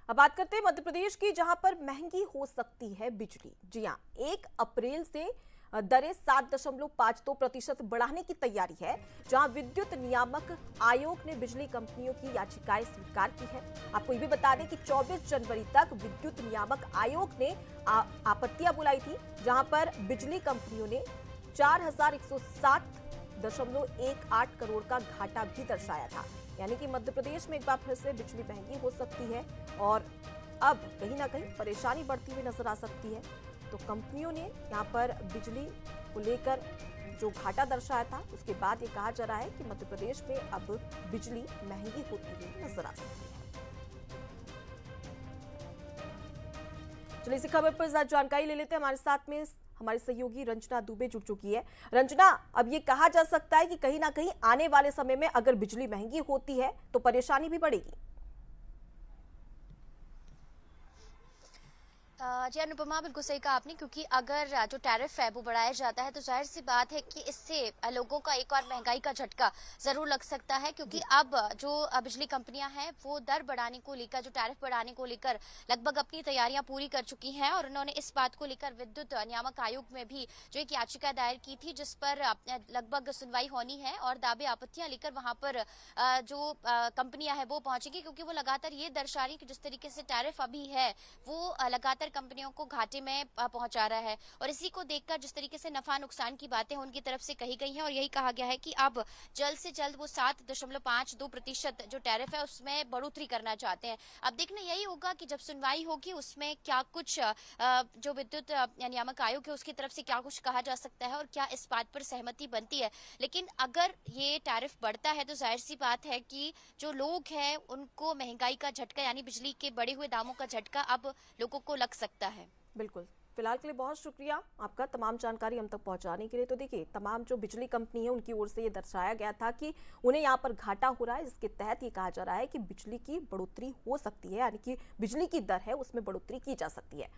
अब बात करते हैं मध्य प्रदेश की, जहां पर महंगी हो सकती है बिजली। जी हां, 1 अप्रैल से दरें 7.52% बढ़ाने की तैयारी है, जहां विद्युत नियामक आयोग ने बिजली कंपनियों की याचिकाएं स्वीकार की है। आपको ये भी बता दें कि 24 जनवरी तक विद्युत नियामक आयोग ने आपत्तियां बुलाई थी, जहां पर बिजली कंपनियों ने 4107.18 करोड़ का घाटा भी दर्शाया था। यानी कि मध्य प्रदेश में एक बार फिर से बिजली महंगी हो सकती है और अब कहीं ना कहीं परेशानी बढ़ती हुई नजर आ सकती है। तो कंपनियों ने यहां पर बिजली को लेकर जो घाटा दर्शाया था, उसके बाद ये कहा जा रहा है कि मध्य प्रदेश में अब बिजली महंगी होती हुई नजर आ सकती है। चलिए इसी खबर पर ज्यादा जानकारी ले लेते हैं। हमारे साथ में हमारे सहयोगी रंजना दुबे जुड़ चुकी है। रंजना, अब ये कहा जा सकता है कि कहीं ना कहीं आने वाले समय में अगर बिजली महंगी होती है तो परेशानी भी बढ़ेगी। जी अनुपमा, बिल्कुल सही कहा आपने, क्योंकि अगर जो टैरिफ है वो बढ़ाया जाता है तो जाहिर सी बात है कि इससे लोगों का एक और महंगाई का झटका जरूर लग सकता है। क्योंकि अब जो बिजली कंपनियां हैं वो दर बढ़ाने को लेकर, जो टैरिफ बढ़ाने को लेकर लगभग अपनी तैयारियां पूरी कर चुकी हैं और उन्होंने इस बात को लेकर विद्युत नियामक आयोग में भी जो एक याचिका दायर की थी, जिस पर लगभग सुनवाई होनी है और दावे आपत्तियां लेकर वहां पर जो कंपनियां हैं वो पहुंचेगी। क्योंकि वो लगातार ये दर्शा रही कि जिस तरीके से टैरिफ अभी है वो लगातार कंपनियों को घाटे में पहुंचा रहा है और इसी को देखकर जिस तरीके से नफा नुकसान की बातें उनकी तरफ से कही गई हैं और यही कहा गया है कि अब जल्द से जल्द वो 7.52% जो टैरिफ है उसमें बढ़ोतरी करना चाहते हैं। अब देखना यही होगा कि जब सुनवाई होगी उसमें क्या कुछ जो विद्युत नियामक आयोग है उसकी तरफ से क्या कुछ कहा जा सकता है और क्या इस बात पर सहमति बनती है। लेकिन अगर ये टैरिफ बढ़ता है तो जाहिर सी बात है कि जो लोग हैं उनको महंगाई का झटका, यानी बिजली के बढ़े हुए दामों का झटका अब लोगों को लग सकता है। बिल्कुल, फिलहाल के लिए बहुत शुक्रिया आपका तमाम जानकारी हम तक पहुंचाने के लिए। तो देखिए, तमाम जो बिजली कंपनी है उनकी ओर से ये दर्शाया गया था कि उन्हें यहाँ पर घाटा हो रहा है, जिसके तहत ये कहा जा रहा है कि बिजली की बढ़ोतरी हो सकती है, यानी कि बिजली की दर है उसमें बढ़ोतरी की जा सकती है।